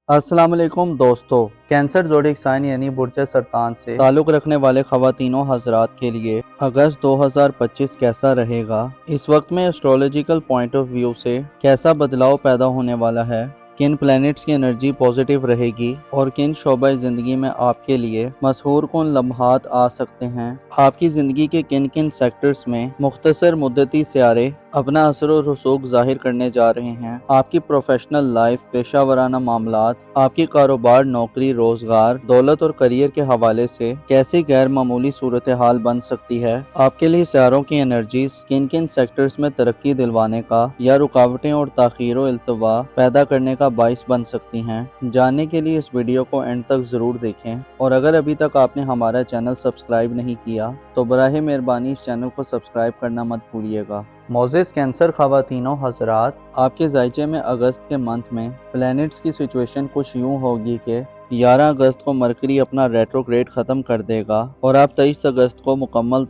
अस्सलाम वालेकुम दोस्तों। कैंसर ज़ोडिक साइन यानी बुर्ज सरतान से ताल्लुक़ रखने वाले ख़वातीनों हज़रात के लिए अगस्त 2025 कैसा रहेगा, इस वक्त में एस्ट्रोलॉजिकल पॉइंट ऑफ व्यू से कैसा बदलाव पैदा होने वाला है, किन प्लैनेट्स की एनर्जी पॉजिटिव रहेगी और किन शोबा ज़िंदगी में आपके लिए मशहूर कौन लम्हात आ सकते हैं, आपकी ज़िंदगी के किन किन सेक्टर्स में मुख्तसर मुद्दती सियारे अपना असर और रसूख जाहिर करने जा रहे हैं, आपकी प्रोफेशनल लाइफ, पेशा वराना मामलात, आपकी कारोबार, नौकरी, रोजगार, दौलत और करियर के हवाले से कैसी गैर मामूली सूरत हाल बन सकती है, आपके लिए सियारों की एनर्जीज किन किन सेक्टर्स में तरक्की दिलवाने का या रुकावटें और ताखीर व इल्तवा पैदा करने का बाइस बन सकती हैं। जानने के लिए इस वीडियो को एंड तक जरूर देखें और अगर अभी तक आपने हमारा चैनल सब्सक्राइब नहीं किया तो बराहे मेहरबानी इस चैनल को सब्सक्राइब करना मत भूलिएगा। मोजेस कैंसर ख़वातीनों हज़रात, आपके जायचे में अगस्त के मंथ में प्लैनेट्स की सिचुएशन कुछ यूँ होगी कि 11 अगस्त को मरकरी अपना रेट्रोग्रेड ख़त्म कर देगा और आप 23 अगस्त को मुकम्मल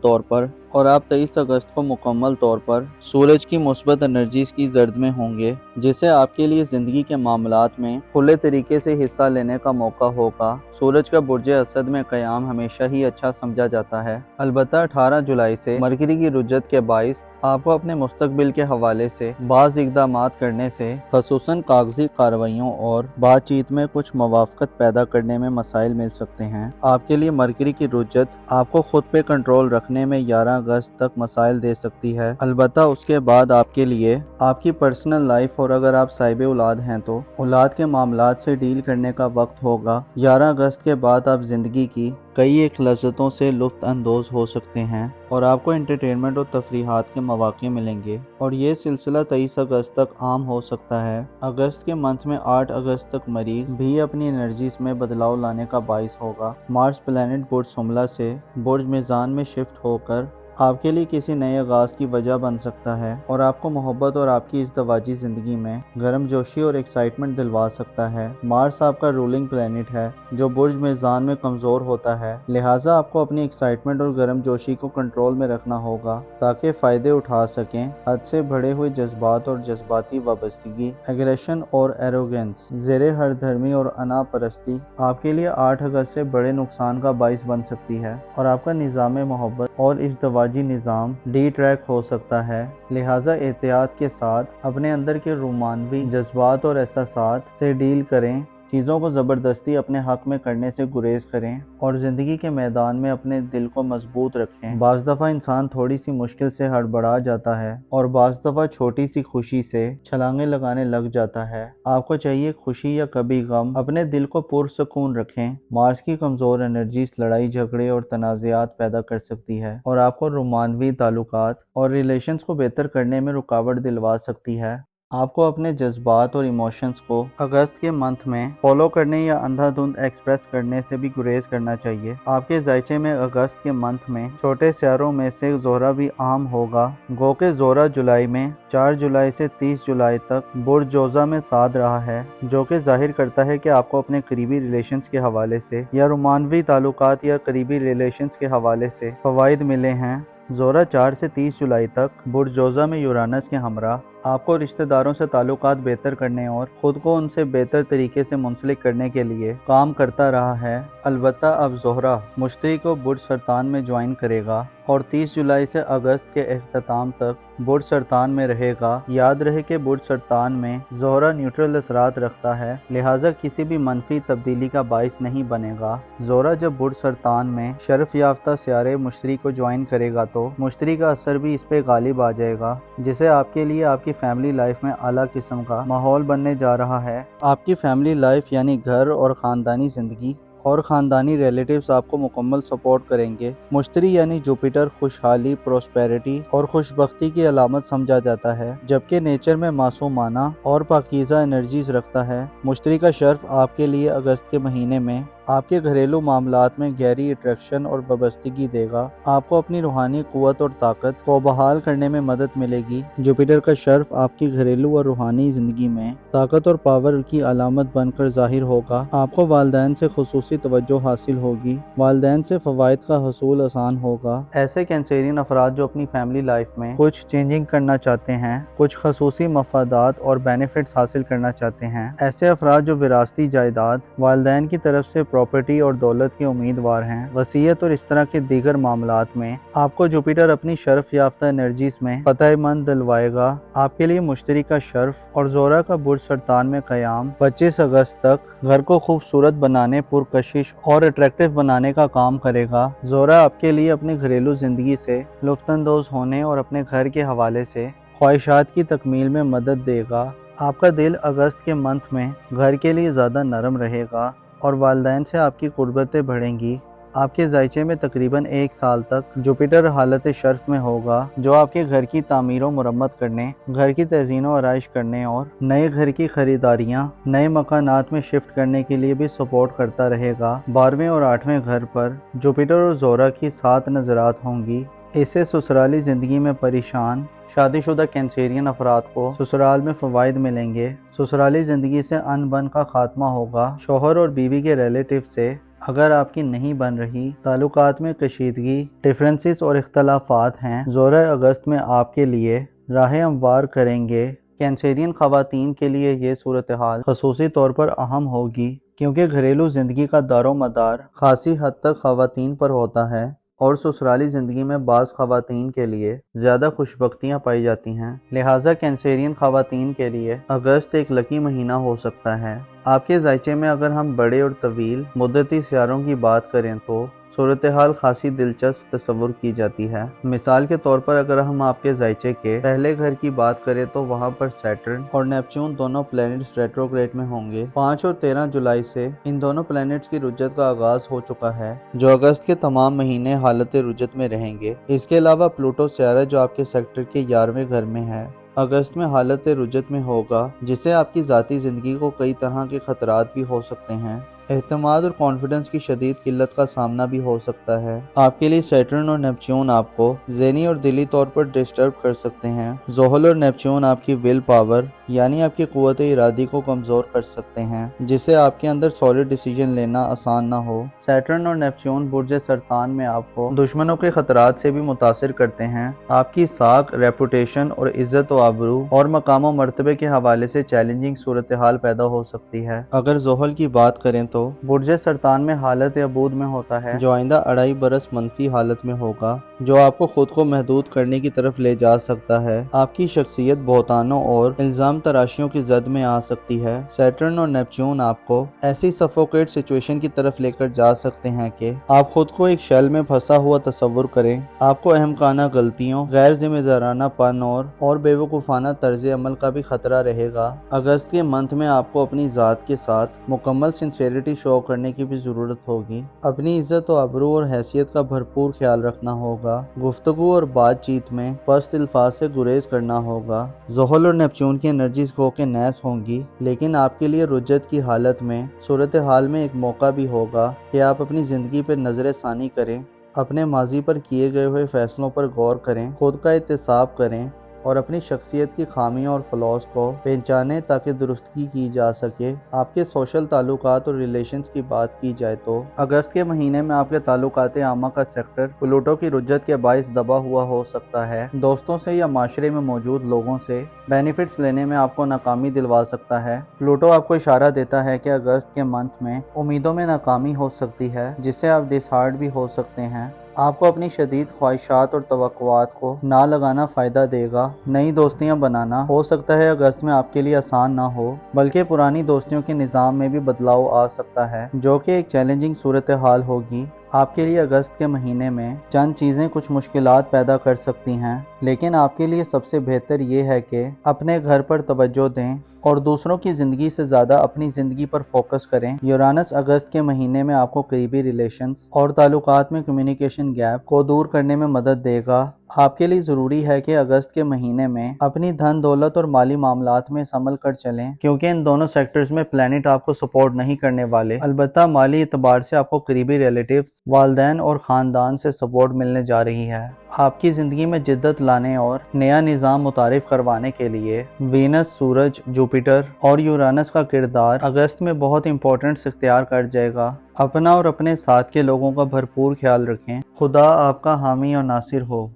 तौर पर सूरज की मुस्बत एनर्जीज की जर्द में होंगे, जिससे आपके लिए ज़िंदगी के मामलात में खुले तरीके से हिस्सा लेने का मौका होगा। सूरज का बुर्ज असद में क़याम हमेशा ही अच्छा समझा जाता है। अलबत्ता 18 जुलाई से मरकरी की रुज्जत के बाइस आपको अपने मुस्तकबिल के हवाले से बाज़ इक़दामात करने से ख़ुसूसन कागजी कार्रवाइयों और बातचीत में कुछ मवाफ़क़त पैदा करने में मसाइल मिल सकते हैं। आपके लिए मरकरी की रुज्जत आपको खुद पे कंट्रोल रखने में 11 अगस्त तक मसाइल दे सकती है। अलबत्ता उसके बाद आपके लिए आपकी पर्सनल लाइफ और अगर आप साहिब औलाद हैं तो औलाद के मामलात से डील करने का वक्त होगा। 11 अगस्त के बाद आप ज़िंदगी की कई एक लज़्ज़तों से लुत्फ़ अंदोज़ हो सकते हैं और आपको एंटरटेनमेंट और तफरीहात के मौक़े मिलेंगे और ये सिलसिला 23 अगस्त तक आम हो सकता है। अगस्त के मंथ में 8 अगस्त तक मरीख भी अपनी एनर्जीज में बदलाव लाने का बाइस होगा। मार्स प्लैनेट बुर्ज शुमला से बुर्ज मीज़ान में शिफ्ट होकर आपके लिए किसी नए आगाज़ की वजह बन सकता है और आपको मोहब्बत और आपकी इज़्दवाजी ज़िंदगी में गर्मजोशी और एक्साइटमेंट दिलवा सकता है। मार्स आपका रूलिंग प्लैनेट है जो बुर्ज मीज़ान में कमज़ोर होता है, लिहाजा आपको अपनी एक्साइटमेंट और गर्मजोशी को कंट्रोल में रखना होगा ताकि फ़ायदे उठा सकें। हद से बढ़े हुए जज्बात और जज्बाती वाबस्तगी, एग्रेशन और एरोगेंस, ज़ेरे हरधर्मी और अना परस्ती आपके लिए 8 अगस्त से बड़े नुकसान का बाइस बन सकती है और आपका निज़ाम मोहब्बत और इज़्दवाजी निज़ाम डी ट्रैक हो सकता है। लिहाजा एहतियात के साथ अपने अंदर के रोमानवी जज्बात और एहसासात से डील करें, चीज़ों को ज़बरदस्ती अपने हक में करने से गुरेज करें और ज़िंदगी के मैदान में अपने दिल को मजबूत रखें। बाज़ दफ़ा इंसान थोड़ी सी मुश्किल से हड़बड़ा जाता है और बाज़ दफ़ा छोटी सी खुशी से छलांगे लगाने लग जाता है। आपको चाहिए खुशी या कभी गम, अपने दिल को पुरसकून रखें। मार्स की कमज़ोर एनर्जीज लड़ाई झगड़े और तनाज़ात पैदा कर सकती है और आपको रोमानवी ताल्लुकात और रिलेशंस को बेहतर करने में रुकावट दिलवा सकती है। आपको अपने जज्बात और इमोशंस को अगस्त के मंथ में फॉलो करने या अंधाधुंध एक्सप्रेस करने से भी गुरेज करना चाहिए। आपके जायचे में अगस्त के मंथ में छोटे सियारों में से ज़ोहरा भी आम होगा। गो के ज़ोहरा जुलाई में 4 जुलाई से 30 जुलाई तक बुर्ज जोज़ा में साध रहा है, जो कि जाहिर करता है कि आपको अपने करीबी रिलेशंस के हवाले से या रोमानवी ताल्लुकात या करीबी रिलेशंस के हवाले से फ़वाइद मिले हैं। ज़ोहरा 4 से 30 जुलाई तक बुर्ज जोज़ा में यूरानस के हमरा आपको रिश्तेदारों से ताल्लुकात बेहतर करने और ख़ुद को उनसे बेहतर तरीके से मुंसलिक करने के लिए काम करता रहा है। अलबत्ता अब ज़ोहरा मुश्तरी को बुर्ज सरतान में ज्वाइन करेगा और 30 जुलाई से अगस्त के अख्ताम तक बुर्ज सरतान में रहेगा। याद रहे कि बुर्ज सरतान में ज़ोहरा न्यूट्रल असरात रखता है, लिहाजा किसी भी मनफी तब्दीली का बाइस नहीं बनेगा। ज़ोहरा जब बुर्ज सरतान में शरफ याफ्ता सियारे मुश्तरी को ज्वाइन करेगा तो मुश्तरी का असर भी इस पे गालिब आ जाएगा, जिसे आपके लिए आपकी फैमिली लाइफ में आला किस्म का माहौल बनने जा रहा है। आपकी फैमिली लाइफ यानी घर और ख़ानदानी ज़िंदगी और ख़ानदानी रिलेटिव्स आपको मुकम्मल सपोर्ट करेंगे। मुश्तरी यानी जुपिटर खुशहाली, प्रोस्पेरिटी और खुशबख्ती की अलामत समझा जाता है, जबकि नेचर में मासूमाना और पाकीज़ा एनर्जीज रखता है। मुश्तरी का शर्फ आपके लिए अगस्त के महीने में आपके घरेलू मामलात में गहरी अट्रैक्शन और वाबस्तगी देगा। आपको अपनी रूहानी कुव्वत और ताकत को बहाल करने में मदद मिलेगी। जुपिटर का शर्फ आपकी घरेलू और रूहानी जिंदगी में ताकत और पावर की अलामत बनकर जाहिर होगा। आपको वालिदैन से खुसूसी तवज्जो हासिल होगी। वालिदैन से फ़वाइद का हसूल आसान होगा। ऐसे कैंसेरियन अफराद जो अपनी फैमिली लाइफ में कुछ चेंजिंग करना चाहते हैं, कुछ खसूसी मफादात और बेनिफिट्स हासिल करना चाहते हैं, ऐसे अफराद जो विरासती जायदाद, वालिदैन की तरफ से प्रॉपर्टी और दौलत के उम्मीदवार हैं, वसीयत और इस तरह के दीगर मामलात में आपको जुपिटर अपनी शर्फ याफ्ता एनर्जीज में फतहमंद दिलवाएगा। आपके लिए मुश्तरी का शर्फ और जोरा का बुर्ज सरतान में क़याम 25 अगस्त तक घर को खूबसूरत बनाने, पुरकशिश और अट्रैक्टिव बनाने का काम करेगा। जोरा आपके लिए अपनी घरेलू जिंदगी से लुत्फ़अंदोज़ होने और अपने घर के हवाले से ख्वाहिशात की तकमील में मदद देगा। आपका दिल अगस्त के मंथ में घर के लिए ज़्यादा नरम रहेगा और वालिदैन से आपकी कुर्बतें बढ़ेंगी। आपके जायचे में तकरीबन 1 साल तक जुपिटर हालत शर्फ में होगा, जो आपके घर की तामीर व मुरम्मत करने, घर की तज़ीन व आराइश करने और नए घर की खरीदारियाँ, नए मकानात में शिफ्ट करने के लिए भी सपोर्ट करता रहेगा। 12वें और 8वें घर पर जुपिटर और जोरा की 7 नज़रात होंगी। इससे ससुराली ज़िंदगी में परेशान शादीशुदा कैंसेरियन अफराद को ससुराल में फ़वाइद मिलेंगे। ससुराली ज़िंदगी से अनबन का खात्मा होगा। शोहर और बीवी के रिलेटिव से अगर आपकी नहीं बन रही, ताल्लुकात में कशीदगी, डिफरेंसेस और इख्तलाफात हैं, जोरा अगस्त में आपके लिए राह हमवार करेंगे। कैंसेरियन ख़वातीन के लिए ये सूरत हाल ख़ुसूसी तौर पर अहम होगी, क्योंकि घरेलू ज़िंदगी का दारोमदार खासी हद तक ख़वातीन पर होता है और ससुराली ज़िंदगी में बाज़ ख़वातीन के लिए ज़्यादा खुशबख्तियाँ पाई जाती हैं। लिहाजा कैंसेरियन ख़वातीन के लिए अगस्त एक लकी महीना हो सकता है। आपके जायचे में अगर हम बड़े और तवील मुद्दती सियारों की बात करें तो सूरत हाल खासी दिलचस्प तस्वुर की जाती है। मिसाल के तौर पर अगर हम आपके जायचे के पहले घर की बात करें तो वहाँ पर सैटर्न और नेपच्यून दोनों प्लैनेट्स रेट्रोग्रेड में होंगे। 5 और 13 जुलाई से इन दोनों प्लैनेट्स की रुजत का आगाज हो चुका है, जो अगस्त के तमाम महीने हालत रुजत में रहेंगे। इसके अलावा प्लूटो सियारा जो आपके सेक्टर के 11वें घर में है, अगस्त में हालत रुजत में होगा, जिससे आपकी ज़ाती ज़िंदगी को कई तरह के खतरात भी हो सकते हैं। एहतमाद और कॉन्फिडेंस की शदीद किल्लत का सामना भी हो सकता है। आपके लिए सैटर्न और नेपच्यून आपको ज़हनी और दिली तौर पर डिस्टर्ब कर सकते हैं। ज़ोहल और नेपच्यून आपकी विल पावर यानी आपकी क़ुव्वत इरादी को कमज़ोर कर सकते हैं, जिससे आपके अंदर सॉलिड डिसीजन लेना आसान ना हो। सैटर्न और नेपच्यून बुर्ज सरतान में आपको दुश्मनों के खतरात से भी मुतासिर करते हैं। आपकी साख, रेपुटेशन और इज्जत व आबरू और मकाम व मर्तबे के हवाले से चैलेंजिंग सूरत हाल पैदा हो सकती है। अगर ज़ोहल की बात करें तो बुर्ज सरतान में हालत अबूद में होता है, जो आइंदा 2.5 बरस मनफी हालत में होगा, जो आपको खुद को महदूद करने की तरफ ले जा सकता है। आपकी शख्सियत बहुतानों और इल्जाम तराशियों की जद में आ सकती है। सैटर्न और नेपच्यून आपको ऐसी सफोकेट सिचुएशन की तरफ लेकर जा सकते हैं कि आप खुद को एक शेल में फंसा हुआ तस्वुर करें। आपको अहमकाना गलतियों, गैर जिम्मेदाराना पन और बेवकूफ़ाना तर्ज अमल का भी खतरा रहेगा। अगस्त के मंथ में आपको अपनी ज़ात के साथ मुकम्मल सिंसियरिटी शो करने की भी ज़रूरत होगी। अपनी इज्जत और आबरू और हैसियत का भरपूर ख्याल रखना होगा। गुफ्तगू और बातचीत में पस्त अल्फाज से गुरेज करना होगा। ज़ोहल और नेपच्यून की एनर्जीज खो के नैस होंगी, लेकिन आपके लिए रुज्जत की हालत में सूरत हाल में एक मौका भी होगा कि आप अपनी ज़िंदगी पर नजर सानी करें, अपने माजी पर किए गए हुए फैसलों पर गौर करें, खुद का एहतिसाब करें और अपनी शख्सियत की खामियों और फ्लॉज को पहचानें ताकि दुरुस्तगी की जा सके। आपके सोशल ताल्लुकात और रिलेशंस की बात की जाए तो अगस्त के महीने में आपके ताल्लुकात आमा का सेक्टर प्लूटो की रुज्जत के बाइस दबा हुआ हो सकता है। दोस्तों से या माशरे में मौजूद लोगों से बेनिफिट्स लेने में आपको नाकामी दिलवा सकता है। प्लूटो आपको इशारा देता है कि अगस्त के मंथ में उम्मीदों में नाकामी हो सकती है, जिससे आप डिसहार्ट भी हो सकते हैं। आपको अपनी शदीद ख्वाहिशात और तवक्कुआत को ना लगाना फ़ायदा देगा। नई दोस्तियां बनाना हो सकता है अगस्त में आपके लिए आसान ना हो, बल्कि पुरानी दोस्तियों के निज़ाम में भी बदलाव आ सकता है, जो कि एक चैलेंजिंग सूरत हाल होगी। आपके लिए अगस्त के महीने में चंद चीज़ें कुछ मुश्किलात पैदा कर सकती हैं, लेकिन आपके लिए सबसे बेहतर ये है कि अपने घर पर तवज्जो दें और दूसरों की ज़िंदगी से ज़्यादा अपनी ज़िंदगी पर फोकस करें। यूरानस अगस्त के महीने में आपको करीबी रिलेशंस और ताल्लुकात में कम्युनिकेशन गैप को दूर करने में मदद देगा। आपके लिए ज़रूरी है कि अगस्त के महीने में अपनी धन दौलत और माली मामलात में संभल कर चलें, क्योंकि इन दोनों सेक्टर्स में प्लैनेट आपको सपोर्ट नहीं करने वाले। अलबत्ता माली एतबार से आपको करीबी रिलेटिव्स, वालदैन और ख़ानदान से सपोर्ट मिलने जा रही है। आपकी ज़िंदगी में जिद्दत लाने और नया निज़ाम मुतारिफ करवाने के लिए वीनस, सूरज, जुपिटर और यूरानस का किरदार अगस्त में बहुत इंपॉर्टेंस इख्तियार कर जाएगा। अपना और अपने साथ के लोगों का भरपूर ख्याल रखें। खुदा आपका हामी और नासिर हो।